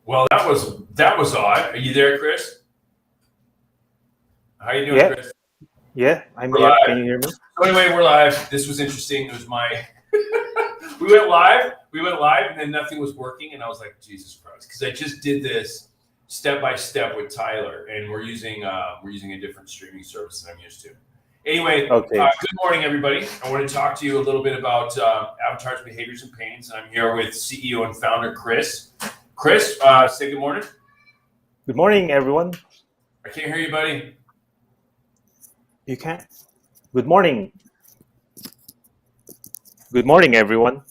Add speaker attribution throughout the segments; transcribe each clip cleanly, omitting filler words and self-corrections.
Speaker 1: Well, that was odd. Are you there, Chris? How you doing,
Speaker 2: Yeah.
Speaker 1: Chris?
Speaker 2: Yeah, I'm
Speaker 1: We're
Speaker 2: here.
Speaker 1: live.
Speaker 2: Can you hear me?
Speaker 1: So anyway, we're live. This was interesting. It was my we went live, and then nothing was working, and I was like, Jesus Christ, because I just did this step by step with Tyler, and we're using a different streaming service than I'm used to. Anyway,
Speaker 2: Okay.
Speaker 1: Good morning, everybody. I want to talk to you a little bit about avatars, behaviors, and pains. And I'm here with CEO and founder Chris. Chris, say good morning.
Speaker 2: Good morning, everyone.
Speaker 1: I can't hear you, buddy.
Speaker 2: You can't. Good morning. Good morning, everyone.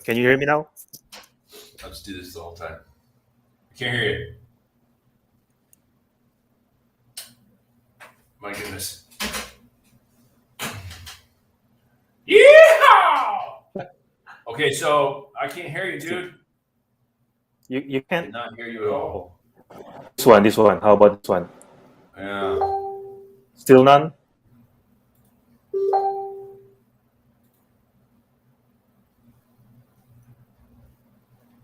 Speaker 2: Can you hear me now?
Speaker 1: I'll just do this the whole time. I can't hear you. My goodness. Yeah. Okay, so I can't hear you, dude.
Speaker 2: You
Speaker 1: I
Speaker 2: can't.
Speaker 1: did not hear you at all.
Speaker 2: This one. How about this one?
Speaker 1: Yeah.
Speaker 2: Still none?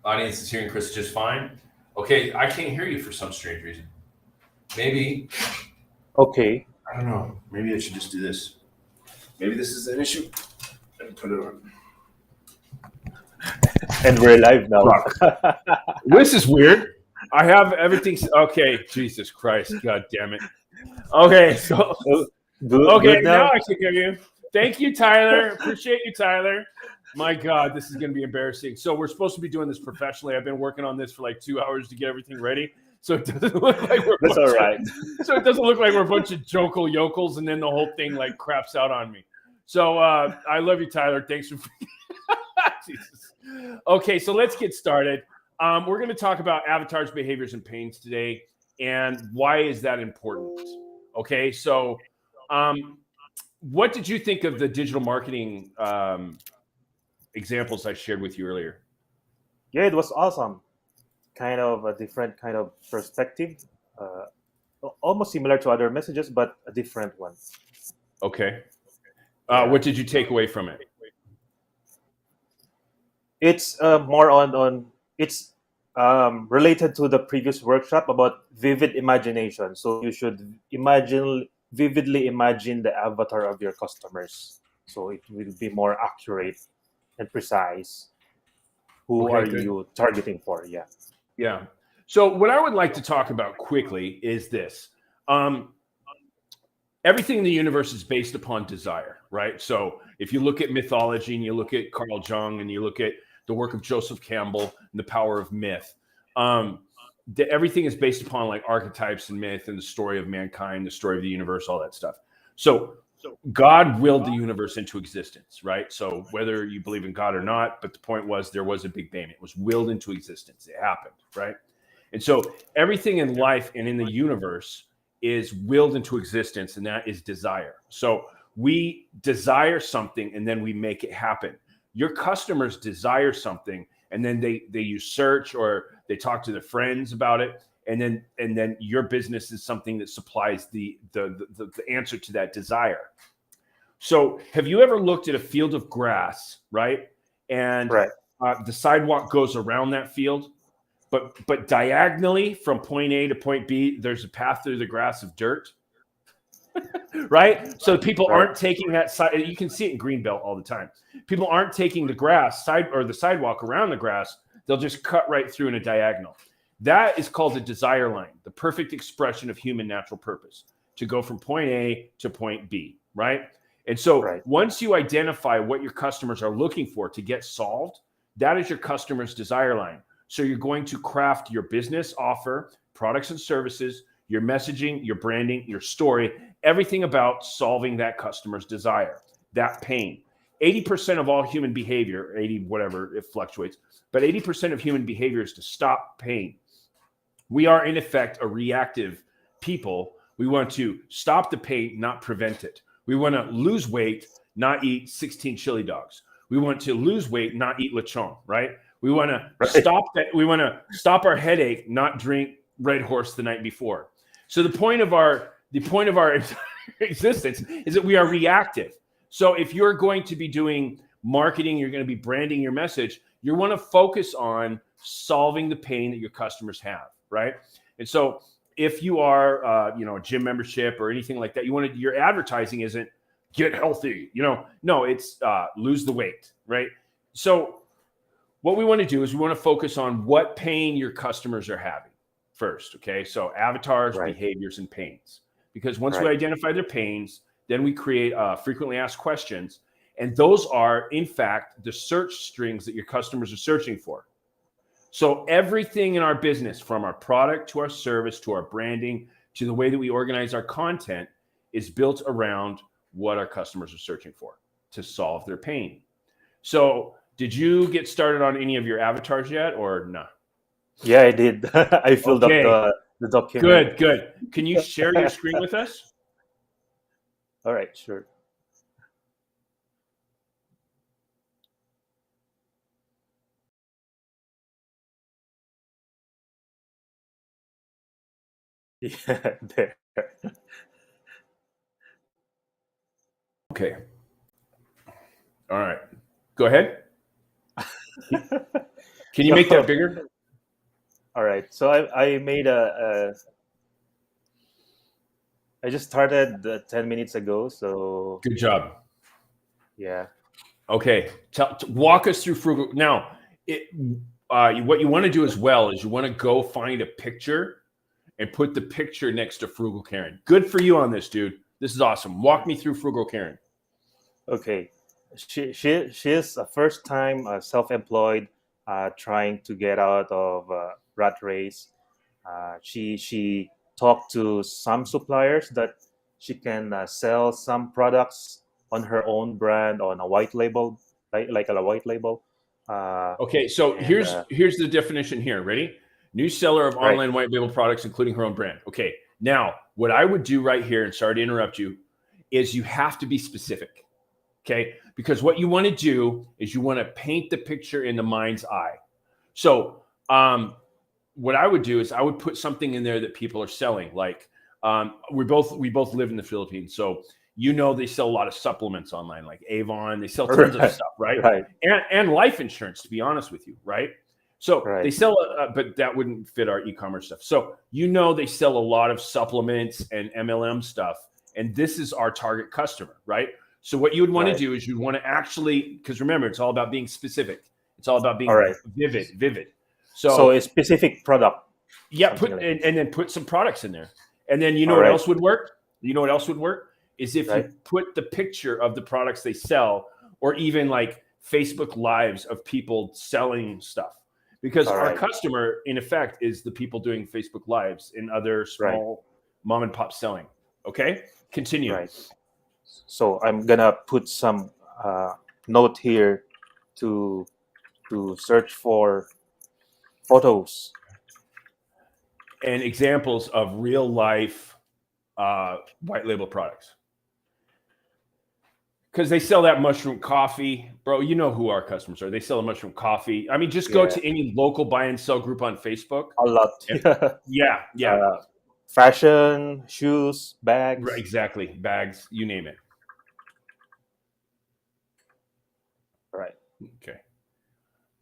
Speaker 1: Audience is hearing Chris just fine. Okay, I can't hear you for some strange reason. Maybe.
Speaker 2: Okay.
Speaker 1: I don't know. Maybe I should just do this. Maybe this is an issue. Let me put it on.
Speaker 2: And we're live now.
Speaker 1: This is weird. I have everything. Okay, Jesus Christ. God damn it. Okay, so
Speaker 2: Good
Speaker 1: now
Speaker 2: now?
Speaker 1: I can hear you. Thank you, Tyler. Appreciate you, Tyler. My God, this is going to be embarrassing. So we're supposed to be doing this professionally. I've been working on this for like 2 hours to get everything ready. So it doesn't look like we're
Speaker 2: That's all right.
Speaker 1: So it doesn't look like we're a bunch of jokel yokels, and then the whole thing like craps out on me. So I love you, Tyler. Thanks for Jesus. Okay, so let's get started. We're going to talk about avatars, behaviors, and pains today, and why is that important? Okay, so what did you think of the digital marketing examples I shared with you earlier?
Speaker 2: Yeah, it was awesome. Kind of a different kind of perspective. Almost similar to other messages, but a different one.
Speaker 1: Okay. What did you take away from it?
Speaker 2: It's more on it's related to the previous workshop about vivid imagination. So you should vividly imagine the avatar of your customers, so it will be more accurate and precise. Who
Speaker 1: Okay,
Speaker 2: are
Speaker 1: good.
Speaker 2: you targeting for?
Speaker 1: Yeah. So what I would like to talk about quickly is this. Everything in the universe is based upon desire, right? So if you look at mythology and you look at Carl Jung and you look at the work of Joseph Campbell and the power of myth, everything is based upon like archetypes and myth and the story of mankind, the story of the universe, all that stuff. So God willed the universe into existence, right? So whether you believe in God or not, but the point was there was a big bang. It was willed into existence. It happened, right? And so everything in life and in the universe is willed into existence, and that is desire. So we desire something and then we make it happen. Your customers desire something and then they use search or they talk to their friends about it, and then your business is something that supplies the answer to that desire. So have you ever looked at a field of grass, right? And
Speaker 2: Right.
Speaker 1: The sidewalk goes around that field, but diagonally from point A to point B, there's a path through the grass of dirt, right? So people aren't taking that side. You can see it in Greenbelt all the time. People aren't taking the grass or the sidewalk around the grass. They'll just cut right through in a diagonal. That is called a desire line, the perfect expression of human natural purpose, to go from point A to point B, right? And so once you identify what your customers are looking for to get solved, that is your customer's desire line. So you're going to craft your business offer, products and services, your messaging, your branding, your story, everything about solving that customer's desire, that pain. 80% of all human behavior, 80 whatever, it fluctuates, but 80% of human behavior is to stop pain. We are in effect a reactive people. We want to stop the pain, not prevent it. We want to lose weight, not eat 16 chili dogs. We want to lose weight, not eat lechon, right? We want to stop that. We want to stop our headache, not drink Red Horse the night before. So the point of our existence is that we are reactive. So if you're going to be doing marketing, you're going to be branding your message, you want to focus on solving the pain that your customers have, right? And so if you are, a gym membership or anything like that, your advertising isn't get healthy, no, it's lose the weight, right? So what we want to do is we want to focus on what pain your customers are having first, okay? So avatars, behaviors, and pains. Because once we identify their pains, then we create frequently asked questions. And those are, in fact, the search strings that your customers are searching for. So everything in our business, from our product to our service to our branding to the way that we organize our content, is built around what our customers are searching for to solve their pain. So did you get started on any of your avatars yet or no?
Speaker 2: Yeah, I did. I filled up the document.
Speaker 1: Good. Can you share your screen with us?
Speaker 2: All right, sure. Yeah, there.
Speaker 1: Okay. All right. Go ahead. Can you make that bigger?
Speaker 2: All right. So I made I just started 10 minutes ago. So
Speaker 1: Good job.
Speaker 2: yeah.
Speaker 1: Okay. Walk us through frugal. Now, what you want to do as well is you want to go find a picture and put the picture next to Frugal Karen. Good for you on this, dude. This is awesome. Walk me through Frugal Karen.
Speaker 2: Okay. She is a first time self-employed, trying to get out of rat race. She talked to some suppliers that she can sell some products on her own brand on a white label, like a white label.
Speaker 1: Okay, so here's the definition here. Ready? New seller of online white label products, including her own brand. Okay, now what I would do right here, and sorry to interrupt you, is you have to be specific. Okay, because what you want to do is you want to paint the picture in the mind's eye. So what I would do is I would put something in there that people are selling. Like we both live in the Philippines, so they sell a lot of supplements online, like Avon. They sell tons of stuff, right? And life insurance, to be honest with you, right? So they sell, but that wouldn't fit our e-commerce stuff. So they sell a lot of supplements and MLM stuff, and this is our target customer, right? So what you would want to do is you'd want to actually, because remember, it's all about being specific. It's all about being vivid.
Speaker 2: So a specific product.
Speaker 1: Yeah, and then put some products in there. And then what else would work? You know what else would work? Is if you put the picture of the products they sell, or even like Facebook Lives of people selling stuff. Because our customer, in effect, is the people doing Facebook Lives in other small mom and pop selling. Okay? Continue.
Speaker 2: Right. So I'm gonna put some note here to search for photos
Speaker 1: and examples of real life white label products. Because they sell that mushroom coffee, bro. You know who our customers are. They sell a mushroom coffee. I mean, just go to any local buy and sell group on Facebook.
Speaker 2: A lot.
Speaker 1: Yeah.
Speaker 2: Fashion, shoes, bags.
Speaker 1: Right, exactly. Bags, you name it.
Speaker 2: Right.
Speaker 1: Okay.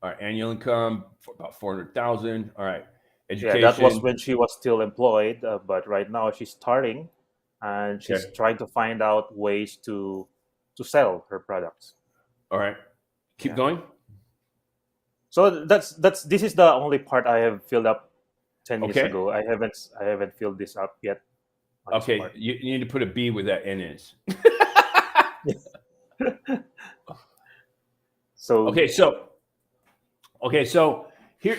Speaker 1: All right. Annual income about 400,000. All right. Education.
Speaker 2: Yeah, that was when she was still employed, but right now she's starting, and she's trying to find out ways to sell her products.
Speaker 1: All right. Keep going.
Speaker 2: So this is the only part I have filled up 10 minutes ago. I haven't filled this up yet.
Speaker 1: Okay, you need to put a B where that N is. So here,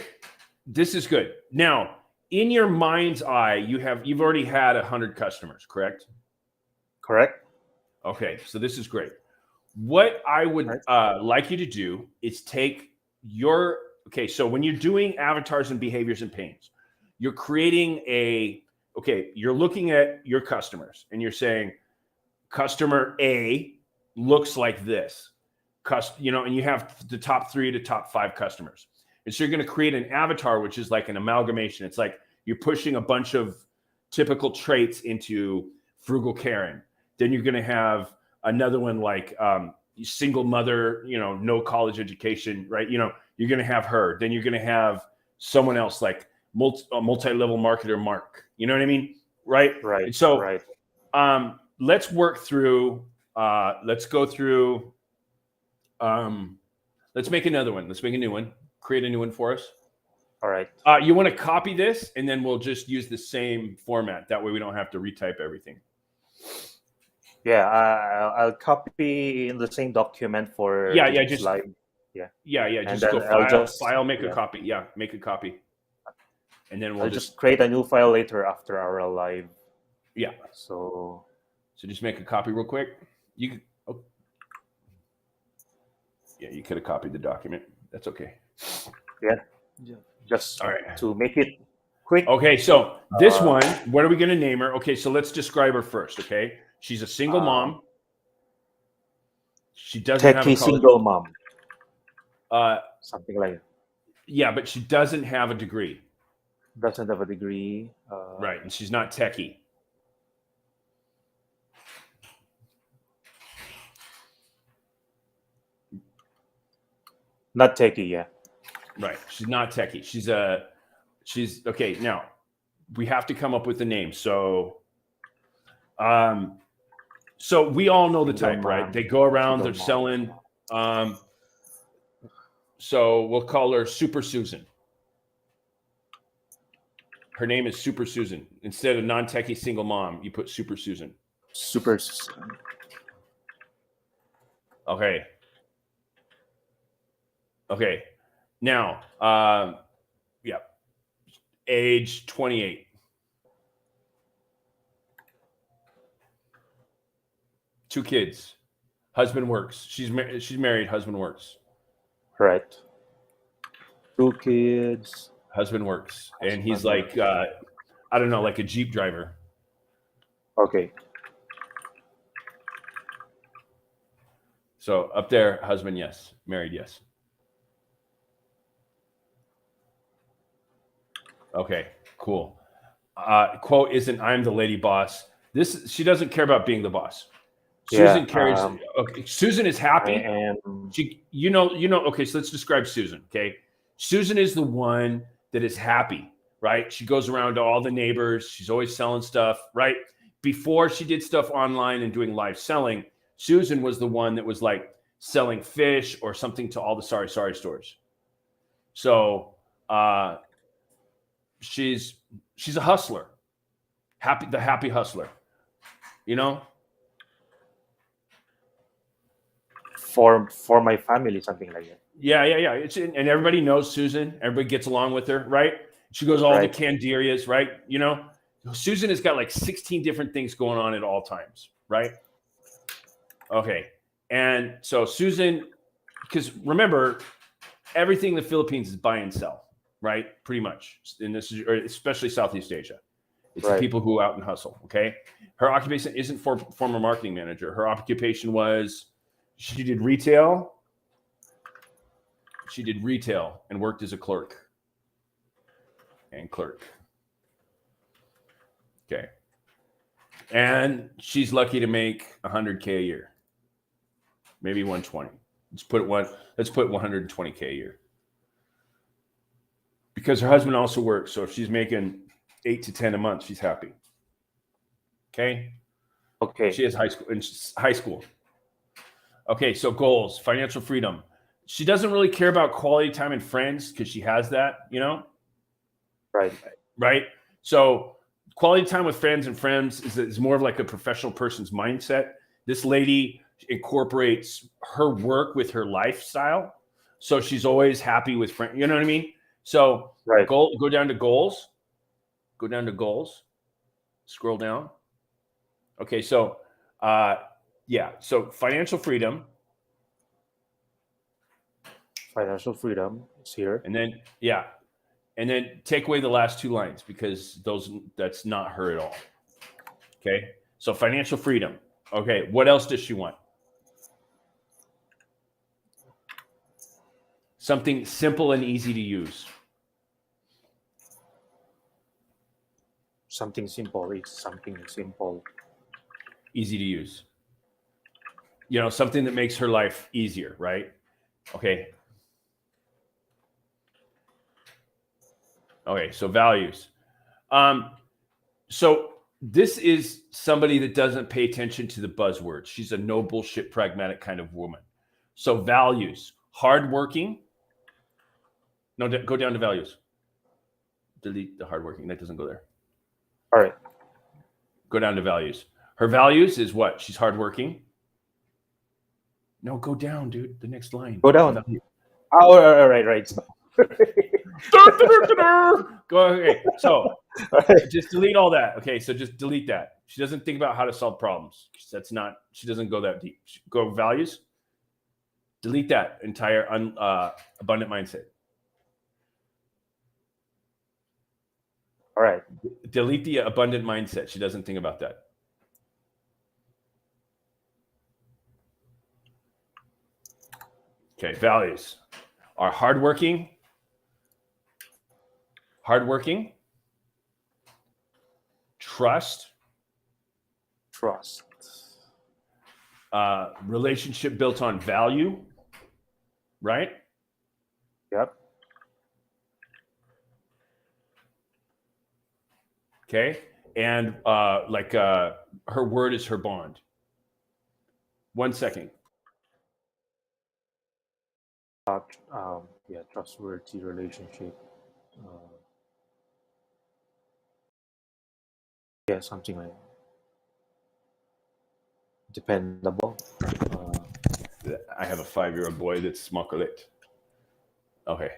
Speaker 1: this is good. Now, in your mind's eye, you've already had 100 customers, correct?
Speaker 2: Correct.
Speaker 1: Okay, so this is great. What I would like you to do is take so when you're doing avatars and behaviors and pains, you're creating you're looking at your customers and you're saying, customer A looks like this, and you have the top 3 to top 5 customers. And so you're going to create an avatar, which is like an amalgamation. It's like you're pushing a bunch of typical traits into frugal Karen. Then you're going to have another one like single mother, no college education, right? You're going to have her. Then you're going to have someone else like multi-level marketer Mark. You know what I mean? Right. And so let's work through. Let's go through. Let's make another one. Let's make a new one. Create a new one for us.
Speaker 2: All right.
Speaker 1: You want to copy this, and then we'll just use the same format. That way, we don't have to retype everything.
Speaker 2: Yeah, I'll copy in the same document for
Speaker 1: just
Speaker 2: live.
Speaker 1: Just go file, make a copy. Yeah, make a copy, and then
Speaker 2: I'll just create a new file later after our live.
Speaker 1: Yeah.
Speaker 2: So
Speaker 1: just make a copy real quick. You could have copied the document. That's okay.
Speaker 2: Yeah. Just all right. To make it quick.
Speaker 1: Okay, so this one, what are we going to name her? Okay, so let's describe her first, okay? She's a single mom. She doesn't have a college.
Speaker 2: Single mom. Something like that.
Speaker 1: Yeah, but she doesn't have a degree.
Speaker 2: Doesn't have a degree.
Speaker 1: Right, and she's not techie.
Speaker 2: Not techie, yeah.
Speaker 1: Right, she's not techie. She's okay. Now we have to come up with a name. So we all know the type, right? They go around, they're selling. So we'll call her Super Susan. Her name is Super Susan. Instead of non-techie single mom, you put Super Susan.
Speaker 2: Super Susan.
Speaker 1: Okay. Now, age 28. Two kids. Husband works. She's married. Husband works.
Speaker 2: Right. Two kids.
Speaker 1: Husband works, and he's like, I don't know, like a Jeep driver.
Speaker 2: Okay.
Speaker 1: So up there, husband, yes. Married, yes. Okay, cool. Quote isn't "I'm the lady boss." She doesn't care about being the boss. Susan carries. Okay, Susan is happy.
Speaker 2: And
Speaker 1: She, Okay, so let's describe Susan. Okay, Susan is the one that is happy, right? She goes around to all the neighbors. She's always selling stuff, right? Before she did stuff online and doing live selling, Susan was the one that was like selling fish or something to all the sorry stores. So she's a hustler, the happy hustler,
Speaker 2: for my family, something like that.
Speaker 1: Yeah. And everybody knows Susan. Everybody gets along with her, right? She goes all the Canderias, right? Susan has got like 16 different things going on at all times, right? Okay. And so Susan, because remember, everything in the Philippines is buy and sell, right? Pretty much. And this is especially Southeast Asia. It's the people who go out and hustle, okay? Her occupation isn't former marketing manager. Her occupation was she did retail. She did retail and worked as a clerk. Okay. And she's lucky to make $100K a year. Maybe 120. Let's put 120K a year. Because her husband also works, so if she's making 8 to 10 a month, she's happy. Okay. She has high school. Okay, so goals, financial freedom. She doesn't really care about quality time and friends because she has that, Right. So quality time with friends is more of like a professional person's mindset. This lady incorporates her work with her lifestyle. So she's always happy with friends. You know what I mean? So go down to goals. Scroll down. Okay, so so financial freedom.
Speaker 2: Financial freedom is here.
Speaker 1: And then take away the last two lines because that's not her at all. Okay, so financial freedom. Okay, what else does she want? Something simple and easy to use.
Speaker 2: Something simple. It's something simple.
Speaker 1: Easy to use. You know, something that makes her life easier, right? Okay. Okay, so values. So this is somebody that doesn't pay attention to the buzzwords. She's a no bullshit, pragmatic kind of woman. So values, hardworking. No, go down to values. Delete the hardworking. That doesn't go there.
Speaker 2: All right.
Speaker 1: Go down to values. Her values is what? She's hardworking. No, go down, dude. The next line.
Speaker 2: Go down.
Speaker 1: Value.
Speaker 2: Oh, all right.
Speaker 1: Go. Okay. So just delete all that. Okay. So just delete that. She doesn't think about how to solve problems. That's not. She doesn't go that deep. Go values. Delete that entire abundant mindset.
Speaker 2: All right.
Speaker 1: Delete the abundant mindset. She doesn't think about that. Okay, values are hardworking, trust, relationship built on value, right?
Speaker 2: Yep.
Speaker 1: Okay, and her word is her bond. 1 second.
Speaker 2: Trustworthy relationship. Something like dependable.
Speaker 1: I have a 5-year-old boy that's smucklet. Okay.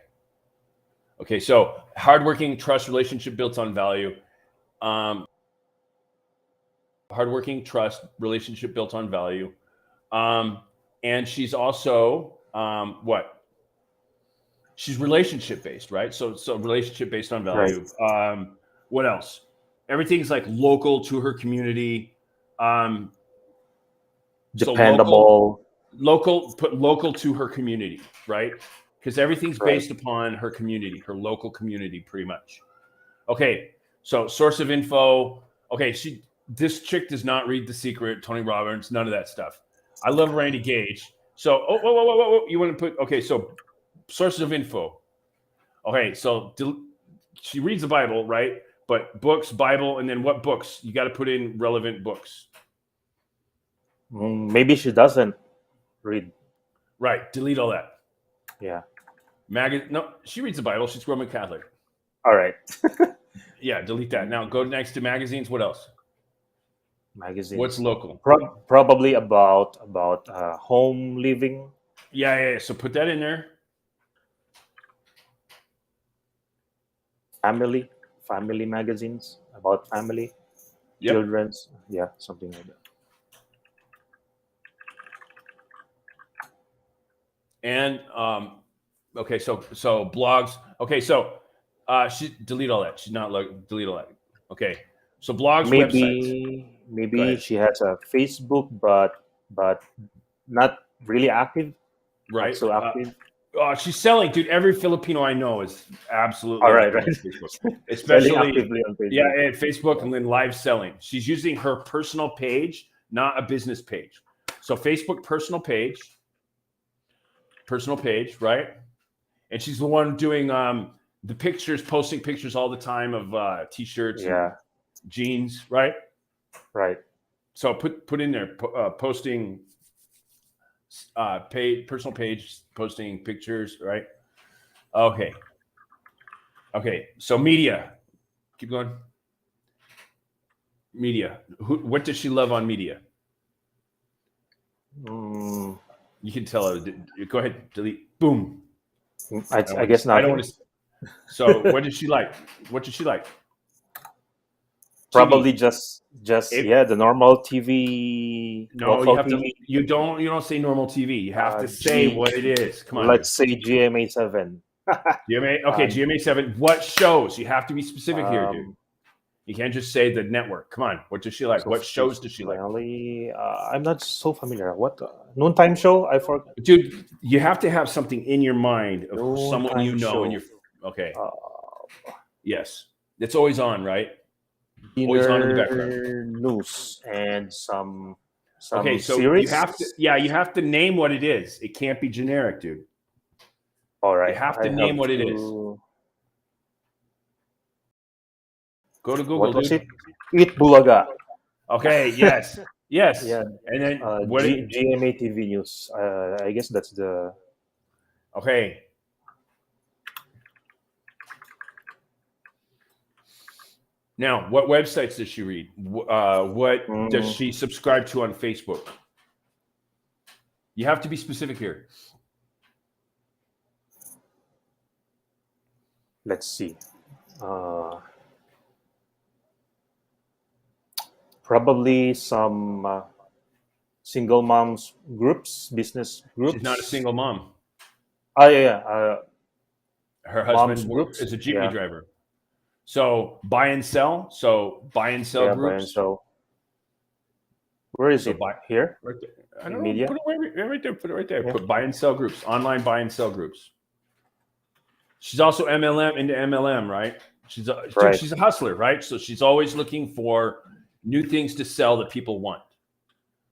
Speaker 1: So hardworking, trust, relationship built on value. Hardworking, trust, relationship built on value. And she's also what? She's relationship based, right? So relationship based on value. Right. What else? Everything's like local to her community.
Speaker 2: Dependable.
Speaker 1: So put local to her community, right? Because everything's based upon her community, her local community, pretty much. Okay, so source of info. Okay, this chick does not read The Secret, Tony Robbins, none of that stuff. I love Randy Gage. So, whoa. You want to put, okay, so sources of info. Okay, so she reads the Bible, right? But books, Bible, and then what books? You got to put in relevant books.
Speaker 2: Maybe she doesn't read.
Speaker 1: Right, delete all that.
Speaker 2: Yeah.
Speaker 1: No, she reads the Bible. She's Roman Catholic.
Speaker 2: All right.
Speaker 1: Yeah, delete that. Now go next to magazines. What else?
Speaker 2: Magazines.
Speaker 1: What's local?
Speaker 2: Probably about home living.
Speaker 1: Yeah. So put that in there.
Speaker 2: Family magazines about family, children's, something like that.
Speaker 1: And okay, so blogs. Okay, so she delete all that. She's not delete all that. Okay, so blogs, websites.
Speaker 2: Maybe she has a Facebook, but not really active.
Speaker 1: Right.
Speaker 2: Not so active.
Speaker 1: She's selling, dude. Every Filipino I know is absolutely
Speaker 2: all right.
Speaker 1: Facebook. Especially
Speaker 2: actively on Facebook.
Speaker 1: And Facebook and then live selling. She's using her personal page, not a business page. So Facebook personal page, right? And she's the one doing the pictures, posting pictures all the time of t-shirts, and jeans, right?
Speaker 2: Right.
Speaker 1: So put in there posting. Personal page, posting pictures, right? Okay. So media, keep going. Media. What does she love on media? You can tell her. Go ahead, delete. Boom.
Speaker 2: I guess not.
Speaker 1: I don't want to. So what does she like?
Speaker 2: Probably just the normal TV.
Speaker 1: No, you have TV. You don't say normal TV. You have to say what it is. Come on.
Speaker 2: Let's say GMA7.
Speaker 1: GMA7. What shows? You have to be specific here, dude. You can't just say the network. Come on. What does she like? What shows does she like?
Speaker 2: I'm not so familiar. What noontime show? I forgot.
Speaker 1: Dude, you have to have something in your mind of someone you
Speaker 2: Noontime
Speaker 1: know, and
Speaker 2: show.
Speaker 1: you're okay.
Speaker 2: Uh,
Speaker 1: Yes, it's always on, right? Always on in the background.
Speaker 2: dinner news and some
Speaker 1: Okay, so
Speaker 2: series.
Speaker 1: you have to name what it is. It can't be generic, dude.
Speaker 2: All right,
Speaker 1: You have
Speaker 2: I
Speaker 1: to name
Speaker 2: have
Speaker 1: what it is.
Speaker 2: to-
Speaker 1: Go to Google,
Speaker 2: What was
Speaker 1: dude.
Speaker 2: it? Eat Bulaga.
Speaker 1: Okay, yes, yes.
Speaker 2: Yeah.
Speaker 1: And then what?
Speaker 2: GMA TV News. I guess that's the.
Speaker 1: Okay. Now, what websites does she read? What does she subscribe to on Facebook? You have to be specific here.
Speaker 2: Let's see. Probably some single moms groups, business groups.
Speaker 1: She's not a single mom.
Speaker 2: Oh yeah.
Speaker 1: Her
Speaker 2: Mom's
Speaker 1: husband
Speaker 2: groups?
Speaker 1: is a jeepney
Speaker 2: Yeah.
Speaker 1: driver. So buy and sell. So buy and sell
Speaker 2: Yeah,
Speaker 1: groups.
Speaker 2: buy and sell. Where is
Speaker 1: So
Speaker 2: it?
Speaker 1: buy-
Speaker 2: Here?
Speaker 1: Right there. I don't
Speaker 2: Media?
Speaker 1: know. Put it right there. Put it right there.
Speaker 2: Yeah.
Speaker 1: Put buy and sell groups. Online buy and sell groups. She's also MLM into MLM, right? She's a, dude,
Speaker 2: Right.
Speaker 1: she's a hustler, right? So she's always looking for new things to sell that people want.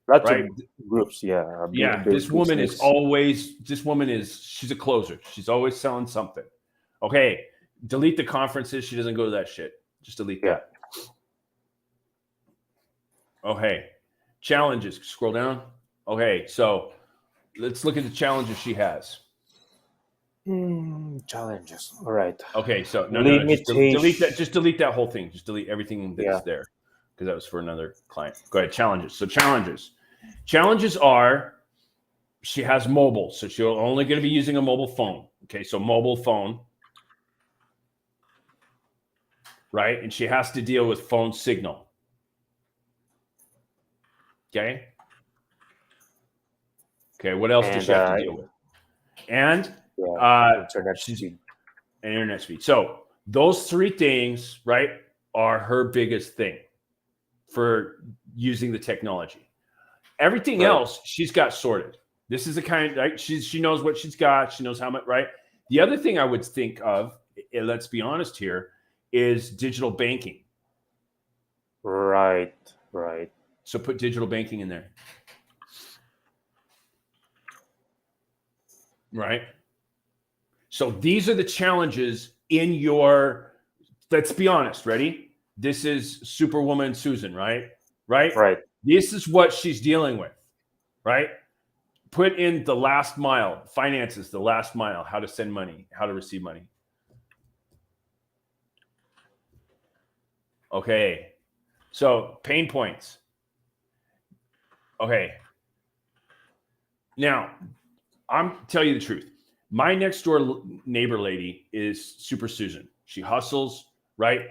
Speaker 2: Lots
Speaker 1: Right.
Speaker 2: of groups, yeah.
Speaker 1: Yeah, this woman is she's a closer. She's always selling something. Okay, delete the conferences. She doesn't go to that shit. Just delete that. Okay, challenges. Scroll down. Okay, so let's look at the challenges she has.
Speaker 2: Challenges. All right.
Speaker 1: Okay, so no, just
Speaker 2: Limitation.
Speaker 1: delete that. Just delete that whole thing. Just delete everything that's
Speaker 2: Yeah.
Speaker 1: there, because that was for another client. Go ahead. Challenges. So challenges are she has mobile, so she's only going to be using a mobile phone. Okay, so mobile phone, right? And she has to deal with phone signal. Okay. Okay. What else does she have to deal with? And
Speaker 2: internet speed.
Speaker 1: And internet speed. So those three things, right, are her biggest thing for using the technology. Everything else she's got sorted. This is the kind, right? She knows what she's got. She knows how much, right? The other thing I would think of, let's be honest here, is digital banking.
Speaker 2: Right.
Speaker 1: So put digital banking in there. Right? So these are the challenges in your, let's be honest, ready? This is Superwoman Susan, right?
Speaker 2: Right.
Speaker 1: This is what she's dealing with, right? Put in the last mile, finances, the last mile, how to send money, how to receive money. Okay. So pain points. Okay. Now, I'm tell you the truth. My next door neighbor lady is Super Susan. She hustles, right?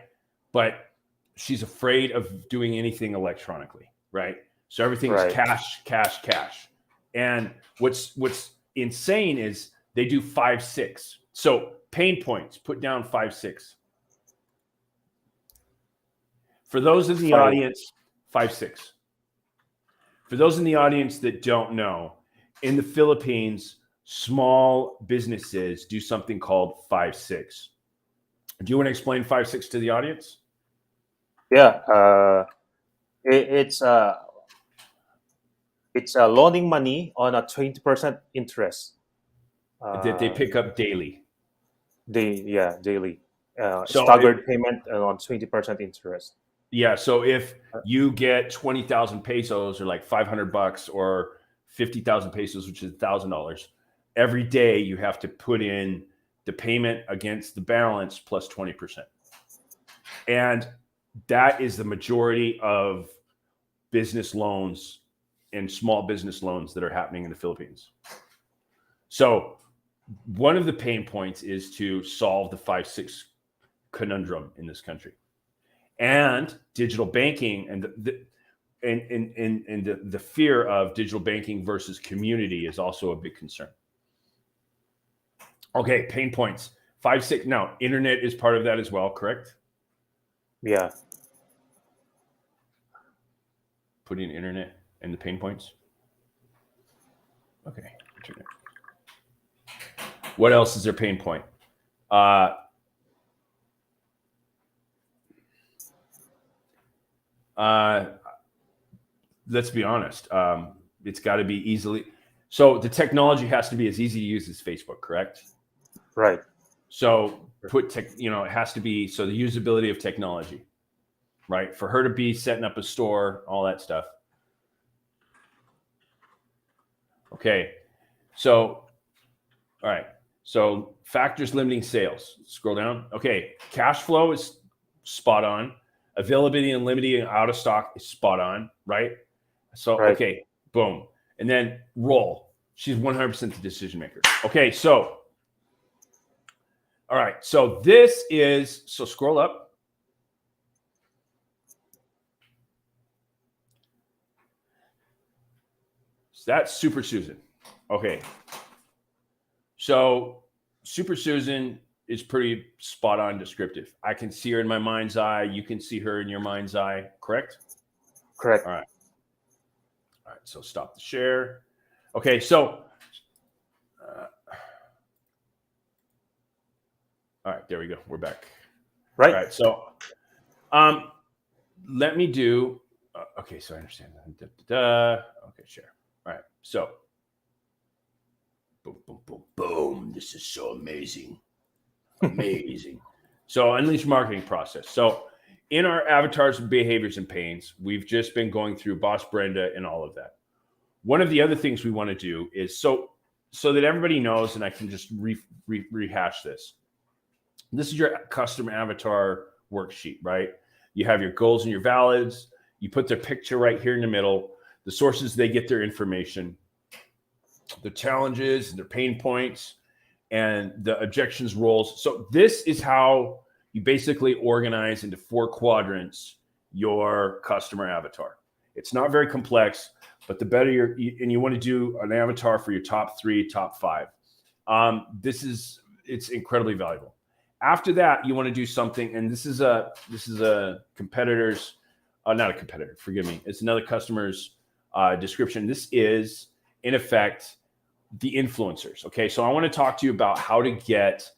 Speaker 1: But she's afraid of doing anything electronically, right? So everything's cash. And what's insane is they do 5-6. So pain points, put down 5-6. For those in the audience, 5-6. For those in the audience that don't know, in the Philippines, small businesses do something called 5-6. Do you want to explain 5-6 to the audience?
Speaker 2: Yeah. It's loaning money on a 20% interest.
Speaker 1: That they pick up daily.
Speaker 2: Daily.
Speaker 1: So
Speaker 2: Staggered payment on 20% interest.
Speaker 1: Yeah. So if you get 20,000 pesos or like $500 or 50,000 pesos, which is $1,000, every day you have to put in the payment against the balance plus 20%. And that is the majority of business loans and small business loans that are happening in the Philippines. So one of the pain points is to solve the 5-6 conundrum in this country. And digital banking and the fear of digital banking versus community is also a big concern. Okay, pain points. 5-6. Now, internet is part of that as well, correct?
Speaker 2: Yeah.
Speaker 1: put in internet and the pain points. Okay, internet. What else is their pain point? Let's be honest. It's got to be easily. So the technology has to be as easy to use as Facebook, correct?
Speaker 2: Right.
Speaker 1: So it has to be, so the usability of technology, right? For her to be setting up a store, all that stuff. Okay. So, all right. So factors limiting sales. Scroll down. Okay. Cash flow is spot on. Availability and limiting out of stock is spot on, right? So,
Speaker 2: Right.
Speaker 1: okay, boom. And then role. She's 100% the decision maker. Okay, so, all right. So so scroll up. So that's Super Susan. Okay. So Super Susan is pretty spot on descriptive. I can see her in my mind's eye. You can see her in your mind's eye, correct?
Speaker 2: Correct.
Speaker 1: All right. All right, so stop the share. Okay, so, all right, there we go. We're back.
Speaker 2: Right.
Speaker 1: All right, so let me do, okay, so I understand. Okay, share. All right, so, boom, boom, boom, boom. This is so amazing. Amazing. So, unleash marketing process. So, in our avatars, behaviors, and pains, we've just been going through Boss Brenda and all of that. One of the other things we want to do is so that everybody knows, and I can just rehash this. This is your customer avatar worksheet, right? You have your goals and your valids. You put their picture right here in the middle, the sources they get their information, the challenges and their pain points, and the objections roles. So this is how you basically organize into 4 quadrants your customer avatar. It's not very complex, but the better and you want to do an avatar for your top 3, top 5. It's incredibly valuable. After that, you want to do something, and this is a competitor's, not a competitor, forgive me. It's another customer's description. This is, in effect, the influencers. Okay, so I want to talk to you about how to get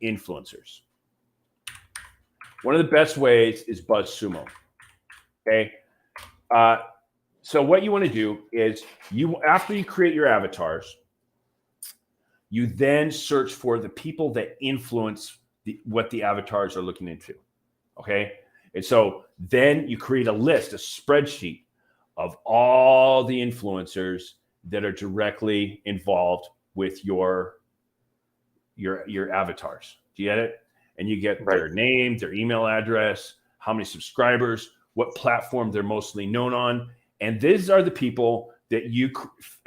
Speaker 1: influencers. One of the best ways is BuzzSumo. Okay, so what you want to do is after you create your avatars, you then search for the people that influence what the avatars are looking into. Okay, and so then you create a list, a spreadsheet of all the influencers that are directly involved with your avatars. Do you get it? And you get their name, their email address, how many subscribers, what platform they're mostly known on. And these are the people that you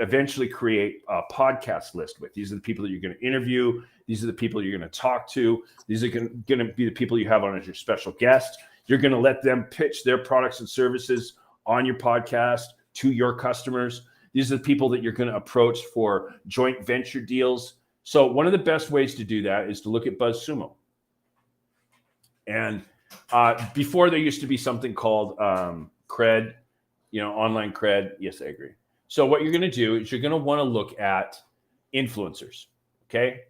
Speaker 1: eventually create a podcast list with. These are the people that you're going to interview. These are the people you're going to talk to. These are going to be the people you have on as your special guest. You're going to let them pitch their products and services on your podcast to your customers. These are the people that you're going to approach for joint venture deals. So one of the best ways to do that is to look at BuzzSumo. And before there used to be something called cred, online cred. Yes, I agree. So what you're going to do is you're going to want to look at influencers. Okay.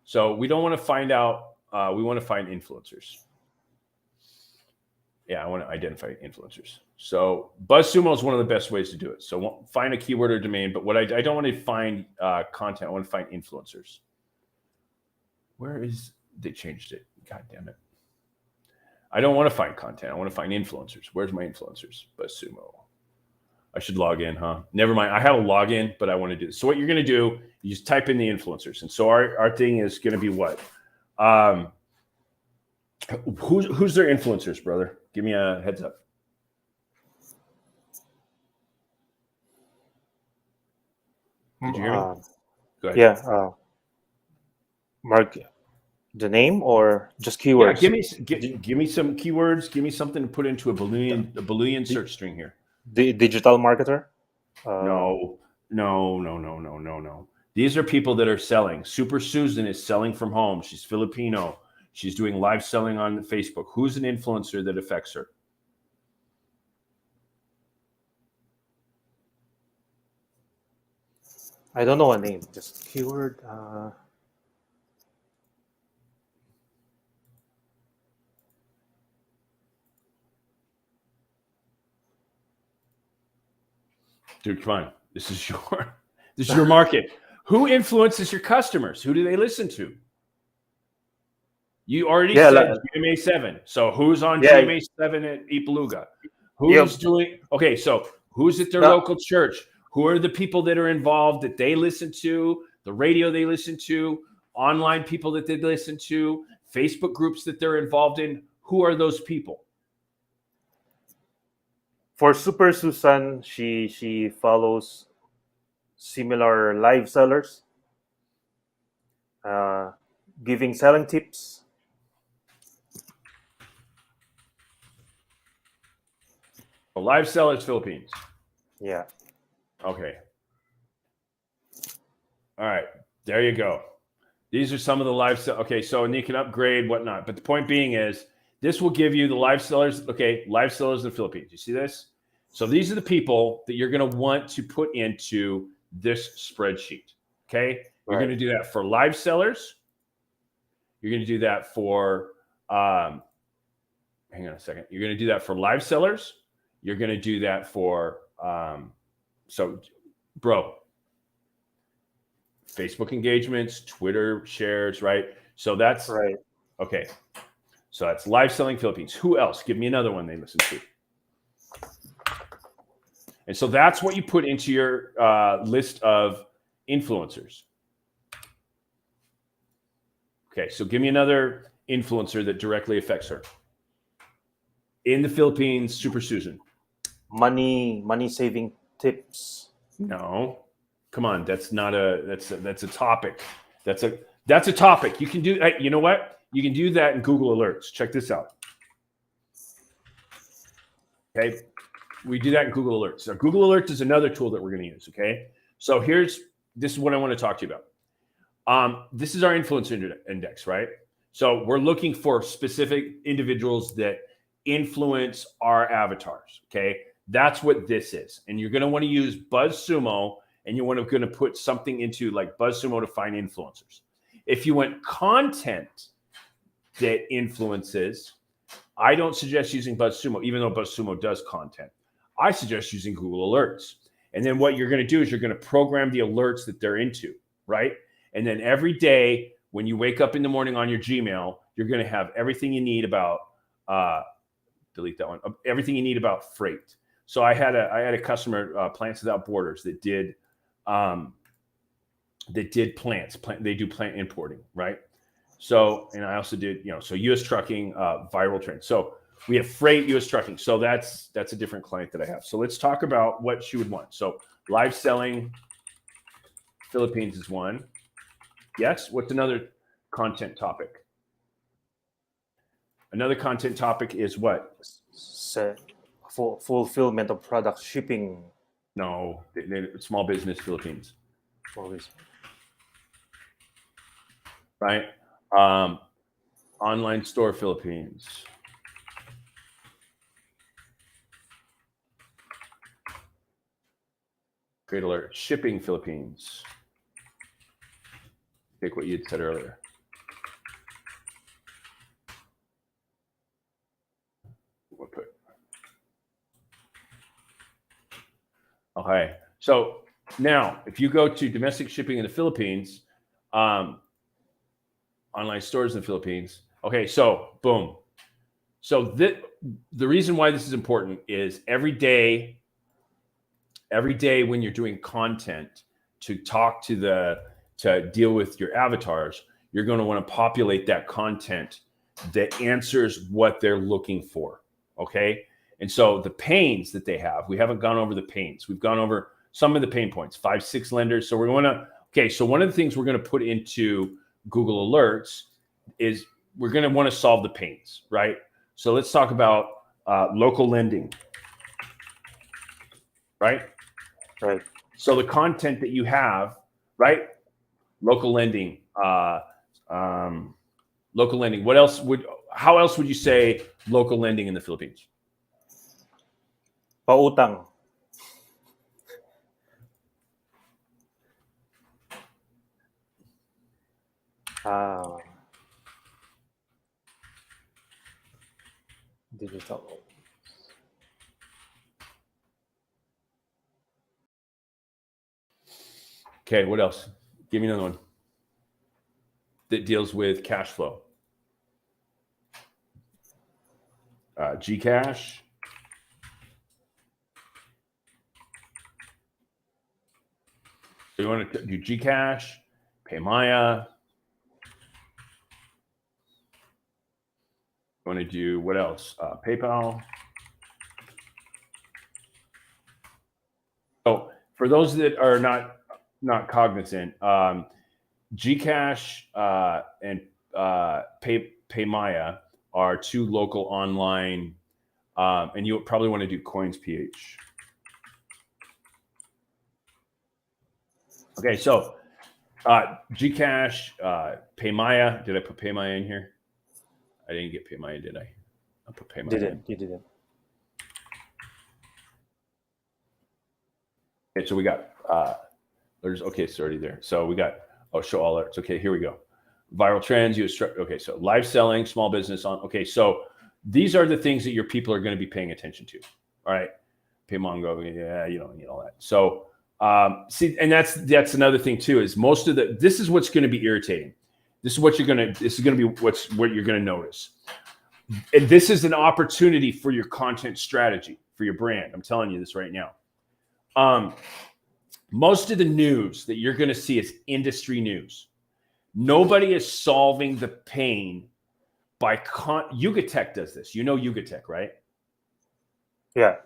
Speaker 1: So we don't want to find out, we want to find influencers. Yeah, I want to identify influencers. So BuzzSumo is one of the best ways to do it. So find a keyword or domain, but what I don't want to find content. I want to find influencers. They changed it. God damn it. I don't want to find content. I want to find influencers. Where's my influencers? BuzzSumo. I should log in, huh? Never mind. I have a login, but I want to do this. So what you're going to do, you just type in the influencers. And so our thing is going to be what? Who's their influencers, brother? Give me a heads up. Did you hear me? Go ahead.
Speaker 2: Yeah. Mark, the name or just keywords?
Speaker 1: Yeah, give me some keywords. Give me something to put into a Boolean search string here.
Speaker 2: The digital marketer?
Speaker 1: No. These are people that are selling. Super Susan is selling from home. She's Filipino. She's doing live selling on Facebook. Who's an influencer that affects her?
Speaker 2: I don't know a name. Just keyword.
Speaker 1: Dude, come on. This is your market. Who influences your customers? Who do they listen to? You already said GMA 7. So who's on GMA 7 at Ipaluga? Who's doing okay? So who's at their local church? Who are the people that are involved that they listen to? The radio they listen to, online people that they listen to, Facebook groups that they're involved in. Who are those people?
Speaker 2: For Super Susan, she follows similar live sellers, giving selling tips.
Speaker 1: Live Sellers Philippines.
Speaker 2: Yeah.
Speaker 1: Okay. All right. There you go. These are some of the live sellers. Okay, so and you can upgrade, whatnot. But the point being is this will give you the live sellers. Okay, live sellers in the Philippines. You see this? So these are the people that you're going to want to put into this spreadsheet. Okay? You're going to do that for live sellers. You're going to do that for, hang on a second. You're going to do that for live sellers. You're going to do that for, so, bro, Facebook engagements, Twitter shares, right? So that's
Speaker 2: right.
Speaker 1: Okay. So that's live selling Philippines. Who else? Give me another one they listen to. And so that's what you put into your list of influencers. Okay, so give me another influencer that directly affects her. In the Philippines, Super Susan.
Speaker 2: Money saving tips.
Speaker 1: No. Come on, that's a topic. That's a topic. You can do you know what? You can do that in Google Alerts. Check this out. Okay. We do that in Google Alerts. So Google Alerts is another tool that we're going to use. Okay. So this is what I want to talk to you about. This is our influencer index, right? So we're looking for specific individuals that influence our avatars. Okay. That's what this is. And you're going to want to use BuzzSumo, and you're going to put something into like BuzzSumo to find influencers. If you want content that influences, I don't suggest using BuzzSumo, even though BuzzSumo does content. I suggest using Google Alerts. And then what you're going to do is you're going to program the alerts that they're into, right? And then every day when you wake up in the morning on your Gmail, you're going to have everything you need about, delete that one, everything you need about freight. So I had a customer, Plants Without Borders, that did plants. They do plant importing, right? So, and I also did, so U.S. trucking, viral trend. So we have freight, U.S. trucking. So that's a different client that I have. So let's talk about what she would want. So live selling Philippines is one. Yes. What's another content topic? Another content topic is what?
Speaker 2: Fulfillment of product shipping.
Speaker 1: No, small business Philippines. Right. Online store Philippines. Great alert. Shipping Philippines. Take what you had said earlier. We'll put. Okay. So now, if you go to domestic shipping in the Philippines, online stores in the Philippines. Okay, so boom. So the reason why this is important is every day when you're doing content to talk to deal with your avatars, you're going to want to populate that content that answers what they're looking for. Okay. And so the pains that they have, we haven't gone over the pains. We've gone over some of the pain points, 5-6 lenders. So we're going to, okay. So one of the things we're going to put into Google Alerts is we're going to want to solve the pains, right? So let's talk about local lending, right?
Speaker 2: Right.
Speaker 1: So the content that you have, right? Local lending, local lending. How else would you say local lending in the Philippines?
Speaker 2: Pautang. Ah, digital.
Speaker 1: Okay, what else? Give me another one that deals with cash flow. Gcash. So you want to do Gcash, Paymaya. You want to do what else? PayPal. So for those that are not cognizant, Gcash and Paymaya are two local online, and you probably want to do CoinsPH. Okay, so Gcash, Paymaya. Did I put Paymaya in here? I didn't get Paymaya, did I? I put Paymaya in.
Speaker 2: You didn't.
Speaker 1: Okay, so we got okay, it's already there. So we got show all alerts. Okay, here we go. Viral trends. Okay, so live selling, small business on. Okay, so these are the things that your people are going to be paying attention to. All right, Paymongo. Yeah, you don't need all that. So see, and that's another thing too. Is most of this is what's going to be irritating. This is going to be what you're going to notice. And this is an opportunity for your content strategy for your brand. I'm telling you this right now. Most of the news that you're going to see is industry news. Nobody is solving the pain by Yugatech does this. You know Yugatech, right?
Speaker 2: Yeah.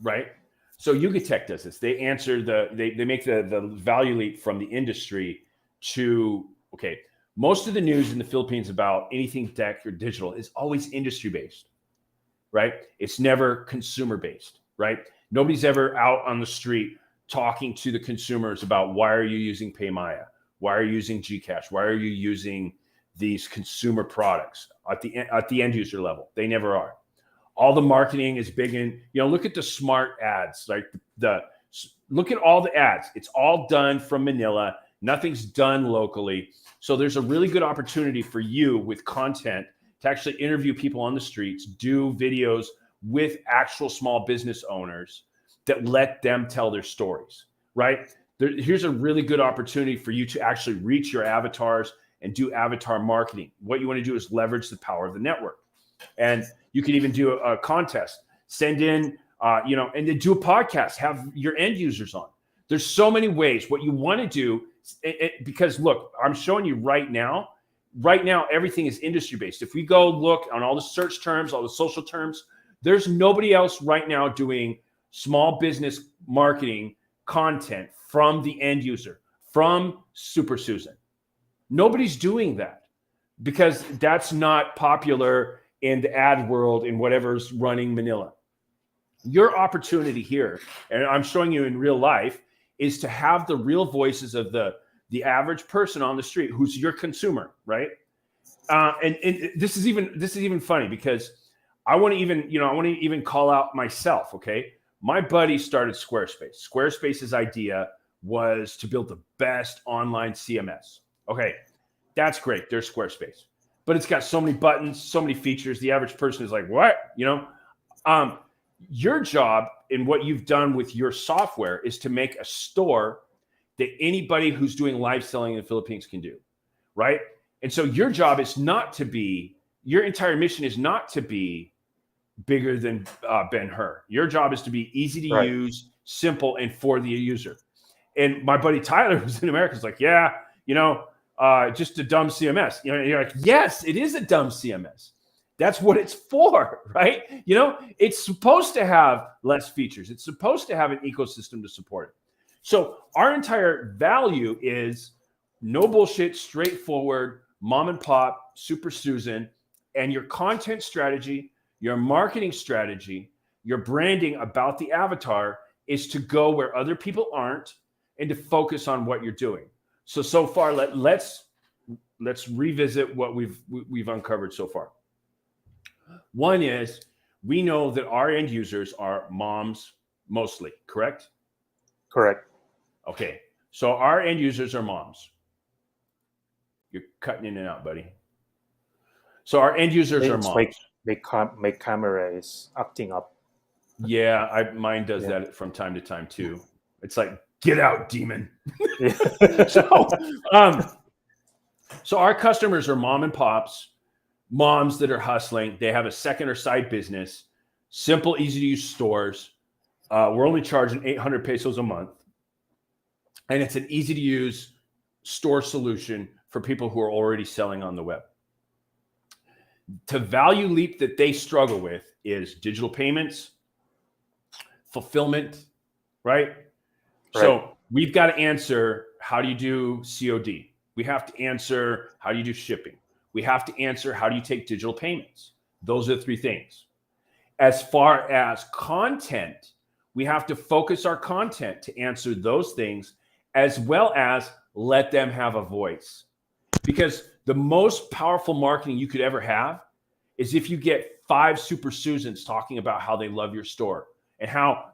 Speaker 1: Right. So Yugatech does this. They answer they make the value leap from the industry to, okay, most of the news in the Philippines about anything tech or digital is always industry based, right? It's never consumer based, right? Nobody's ever out on the street talking to the consumers about why are you using Paymaya? Why are you using Gcash? Why are you using these consumer products at the end user level? They never are. All the marketing is big in, look at the smart ads, like look at all the ads. It's all done from Manila. Nothing's done locally. So there's a really good opportunity for you with content to actually interview people on the streets, do videos with actual small business owners that let them tell their stories, right? Here's a really good opportunity for you to actually reach your avatars and do avatar marketing. What you want to do is leverage the power of the network. And you can even do a contest, send in, and then do a podcast, have your end users on. There's so many ways. What you want to do, because look, I'm showing you right now, everything is industry based. If we go look on all the search terms, all the social terms, there's nobody else right now doing small business marketing content from the end user, from Super Susan. Nobody's doing that because that's not popular in the ad world in whatever's running Manila. Your opportunity here, and I'm showing you in real life, is to have the real voices of the average person on the street who's your consumer, right? And this is even funny because I want to even call out myself. Okay, my buddy started Squarespace. Squarespace's idea was to build the best online CMS. Okay, that's great. There's Squarespace, but it's got so many buttons, so many features. The average person is like, what? Your job and what you've done with your software is to make a store that anybody who's doing live selling in the Philippines can do, right? And so your job is not to be, your entire mission is not to be bigger than Ben-Hur. Your job is to be easy to use, simple, and for the user. And my buddy Tyler, who's in America, is like, yeah, just a dumb CMS. You're like, yes, it is a dumb CMS. That's what it's for, right? It's supposed to have less features. It's supposed to have an ecosystem to support it. So our entire value is no bullshit, straightforward, mom and pop, Super Susan, and your content strategy, your marketing strategy, your branding about the avatar is to go where other people aren't and to focus on what you're doing. So far, let's revisit what we've uncovered so far. One is we know that our end users are moms mostly, correct?
Speaker 2: Correct.
Speaker 1: Okay, so our end users are moms. You're cutting in and out, buddy. So our end users are moms.
Speaker 2: My camera is acting up.
Speaker 1: Yeah, mine does that from time to time too. It's like, get out, demon.
Speaker 2: Yeah.
Speaker 1: So our customers are mom and pops, moms that are hustling. They have a second or side business, simple, easy to use stores. We're only charging 800 pesos a month. And it's an easy to use store solution for people who are already selling on the web. The value leap that they struggle with is digital payments, fulfillment, right? So we've got to answer, how do you do COD? We have to answer, how do you do shipping? We have to answer, how do you take digital payments? Those are the three things. As far as content, we have to focus our content to answer those things, as well as let them have a voice. Because the most powerful marketing you could ever have is if you get 5 Super Susans talking about how they love your store and how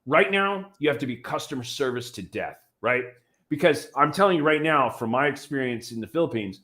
Speaker 1: right now you have to be customer service to death, right? Because I'm telling you right now, from my experience in the Philippines,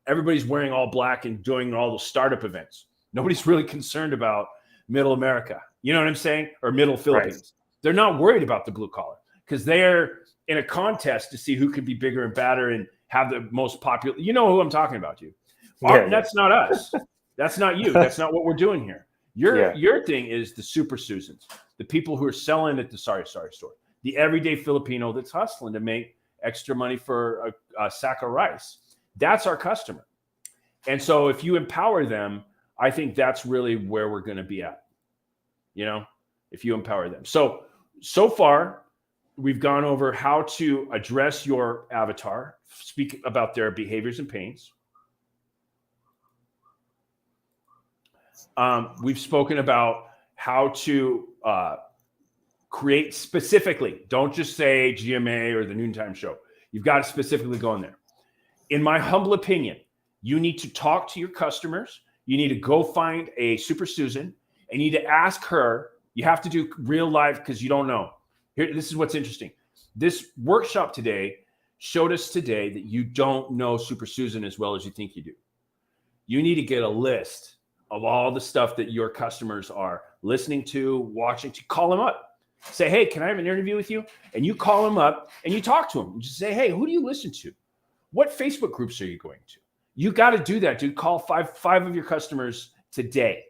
Speaker 1: everybody's wearing all black and doing all those startup events. Nobody's really concerned about middle America. You know what I'm saying? Or middle Philippines. Right. They're not worried about the blue collar because they're in a contest to see who could be bigger and badder and have the most popular. You know who I'm talking about, you. That's not us. That's not you. That's not what we're doing here. Your thing is the Super Susans, the people who are selling at the sorry store, the everyday Filipino that's hustling to make extra money for a sack of rice. That's our customer. And so if you empower them, I think that's really where we're going to be at, if you empower them. So far, we've gone over how to address your avatar, speak about their behaviors and pains. We've spoken about how to create specifically. Don't just say GMA or the Noontime Show. You've got to specifically go in there. In my humble opinion, you need to talk to your customers. You need to go find a Super Susan and you need to ask her. You have to do real life because you don't know. This is what's interesting. This workshop today showed us today that you don't know Super Susan as well as you think you do. You need to get a list of all the stuff that your customers are listening to, watching to. Call them up. Say, hey, can I have an interview with you? And you call them up and you talk to them. And just say, hey, who do you listen to? What Facebook groups are you going to? You got to do that, dude. Call five of your customers today.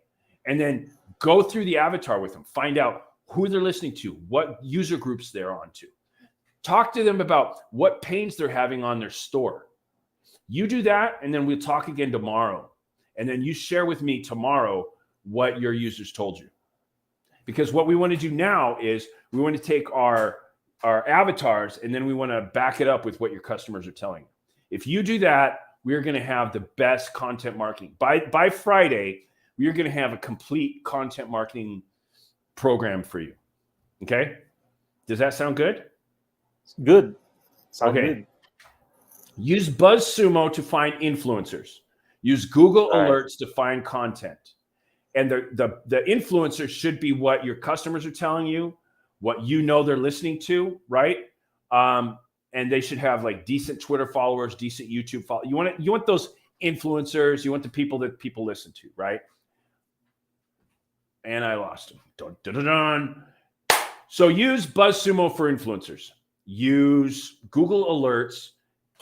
Speaker 1: And then go through the avatar with them. Find out who they're listening to, what user groups they're on to. Talk to them about what pains they're having on their store. You do that, and then we'll talk again tomorrow. And then you share with me tomorrow what your users told you. Because what we want to do now is we want to take our avatars and then we want to back it up with what your customers are telling you. If you do that, we're going to have the best content marketing. By Friday, we are going to have a complete content marketing program for you. Okay? Does that sound good?
Speaker 2: Good. Sound good.
Speaker 1: Use BuzzSumo to find influencers. Use Google Alerts to find content. And the influencers should be what your customers are telling you, what you know they're listening to, right? And they should have like decent Twitter followers, decent YouTube followers. You want those influencers. You want the people that people listen to, right? And I lost them. Dun, dun, dun, dun. So use BuzzSumo for influencers. Use Google Alerts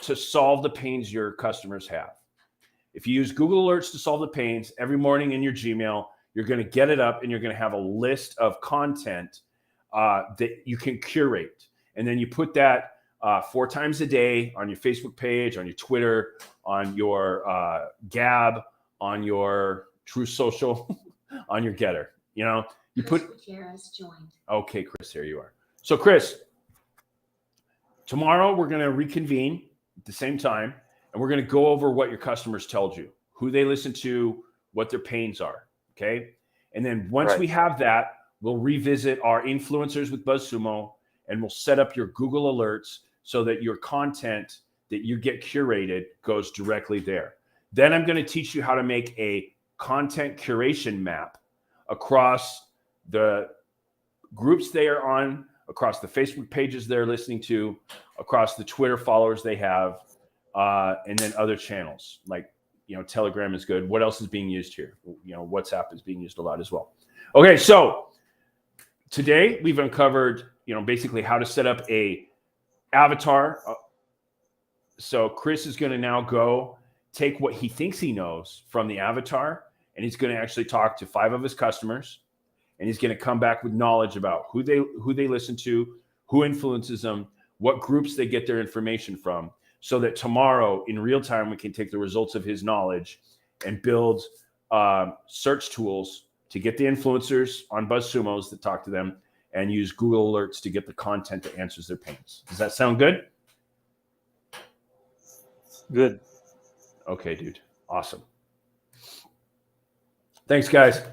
Speaker 1: to solve the pains your customers have. If you use Google Alerts to solve the pains, every morning in your Gmail, you're going to get it up and you're going to have a list of content that you can curate. And then you put that 4 times a day on your Facebook page, on your Twitter, on your Gab, on your True Social, on your Getter. You put. Okay, Chris, here you are. So, Chris, tomorrow we're going to reconvene at the same time. And we're going to go over what your customers told you, who they listen to, what their pains are, okay? And then once we have that, we'll revisit our influencers with BuzzSumo, and we'll set up your Google Alerts so that your content that you get curated goes directly there. Then I'm going to teach you how to make a content curation map across the groups they are on, across the Facebook pages they're listening to, across the Twitter followers they have, and then other channels like, Telegram is good. What else is being used here? WhatsApp is being used a lot as well. Okay, so today we've uncovered, basically how to set up a avatar. So Chris is going to now go take what he thinks he knows from the avatar, and he's going to actually talk to 5 of his customers, and he's going to come back with knowledge about who they listen to, who influences them, what groups they get their information from, so that tomorrow in real time we can take the results of his knowledge and build search tools to get the influencers on BuzzSumos that talk to them, and use Google Alerts to get the content that answers their pains. Does that sound good?
Speaker 2: Good.
Speaker 1: Okay, dude. Awesome. Thanks, guys.